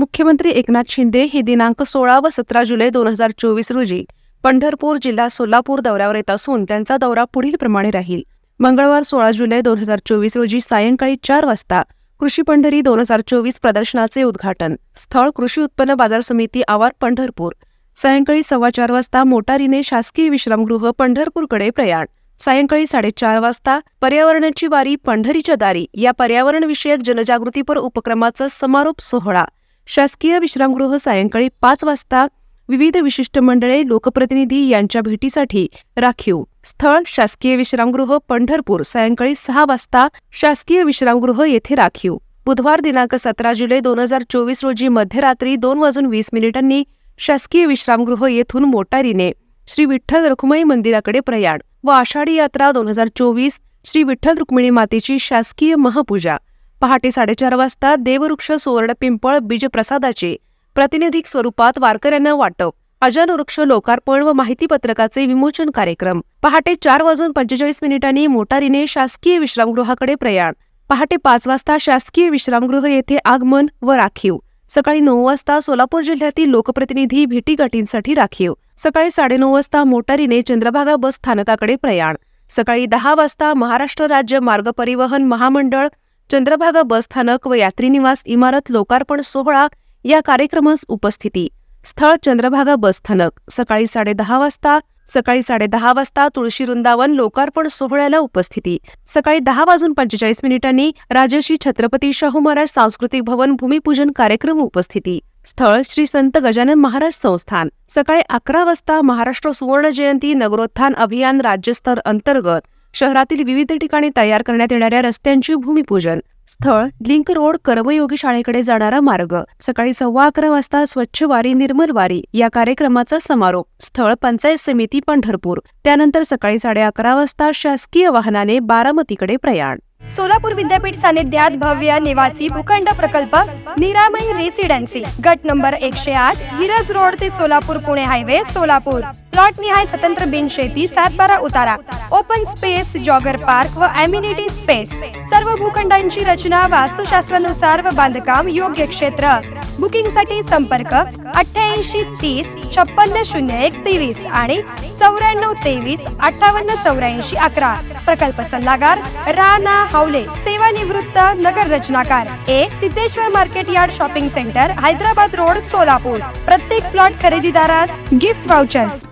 मुख्यमंत्री एकनाथ शिंदे हे दिनांक 16 व 17 जुलै 2024 रोजी पंढरपूर जिल्हा सोलापूर दौऱ्यावर येत असून त्यांचा दौरा पुढील प्रमाणे राहील. मंगळवार 16 जुलै 2024 रोजी सायंकाळी 4 वाजता कृषी पंढरी 2024 प्रदर्शनाचे उद्घाटन. स्थळ कृषी उत्पन्न बाजार समिती आवार पंढरपूर. सायंकाळी 4:15 वाजता मोटारीने शासकीय विश्रामगृह पंढरपूरकडे प्रयाण. सायंकाळी 4:30 वाजता पर्यावरणाची वारी पंढरीच्या दारी या पर्यावरणविषयक जनजागृतीपर उपक्रमाचा समारोप सोहळा. शासकीय विश्रामगृह सायंकाळी 5 वाजता विविध विशिष्ट मंडळे लोकप्रतिनिधी यांच्या भेटीसाठी राखीव. स्थळ शासकीय विश्रामगृह पंढरपूर. सायंकाळी 6 वाजता शासकीय विश्रामगृह येथे राखीव. बुधवार दिनांक 17 जुलै 2024 रोजी मध्यरात्री 2:20 शासकीय विश्रामगृह येथून मोटारीने श्री विठ्ठल रखुमाई मंदिराकडे प्रयाण व आषाढी यात्रा 2024 श्री विठ्ठल रुक्मिणी मातेची शासकीय महापूजा. पहाटे 4:30 वाजता देववृक्ष सुवर्ण पिंपळ बीज प्रसादाचे प्रातिनिधिक स्वरूपात वारकऱ्यांना वाटप. अजन वृक्ष लोकार्पण व माहिती पत्रकाचे विमोचन कार्यक्रम. पहाटे 4:45 मोटारीने शासकीय विश्रामगृहाकडे प्रयाण. पहाटे 5 वाजता शासकीय विश्रामगृह येथे आगमन व राखीव. सकाळी 9 वाजता सोलापूर जिल्ह्यातील लोकप्रतिनिधी भेटीगाठींसाठी राखीव. सकाळी 9:30 वाजता मोटारीने चंद्रभागा बस स्थानकाकडे प्रयाण. सकाळी 10 वाजता महाराष्ट्र राज्य मार्ग परिवहन महामंडळ चंद्रभागा बस स्थानक व यात्री निवास इमारत लोकार्पण सोहळा या कार्यक्रमास उपस्थिती. स्थळ चंद्रभागा बस स्थानक. सकाळी 10:30 वाजता तुळशी वृंदावन लोकार्पण सोहळ्याला उपस्थिती. सकाळी 10:45 राजर्षी छत्रपती शाहू महाराज सांस्कृतिक भवन भूमिपूजन कार्यक्रम उपस्थिती. स्थळ श्री संत गजानन महाराज संस्थान. सकाळी 11 वाजता महाराष्ट्र सुवर्ण जयंती नगरोत्थान अभियान राज्यस्तर अंतर्गत शहरातील विविध ठिकाणी तयार करण्यात येणाऱ्या रस्त्यांचे भूमिपूजन. स्थळ लिंक रोड कर्मयोगी शाळेकडे जाणारा मार्ग. सकाळी 11:15 वाजता स्वच्छ वारी निर्मल वारी या कार्यक्रमाचा समारोप. स्थळ पंचायत समिती पंढरपूर. त्यानंतर सकाळी 11:30 वाजता शासकीय वाहनाने बारामतीकडे प्रयाण. सोलापूर विद्यापीठ सानिध्यात भव्य निवासी भूखंड प्रकल्प निरामय रेसिडेन्सी. गट नंबर 108 हिरज रोड ते सोलापूर पुणे हायवे सोलापूर. प्लॉट निहाय स्वतंत्र बिनशेती 7-12 उतारा. ओपन स्पेस, जॉगर पार्क व ॲम्युनिटी स्पेस. सर्व भूखंडांची रचना वास्तुशास्त्रानुसार व बांधकाम योग्य क्षेत्र. बुकिंगसाठी संपर्क 88 30 56 01 23 आणि 94 23 58 84 11. प्रकल्प सल्लागार राणा हावले. सेवानिवृत्त नगर रचनाकार. Siddheshwar market yard shopping centre Hyderabad road Solapur. प्रत्येक प्लॉट खरेदीदारास गिफ्ट वाउचर्स.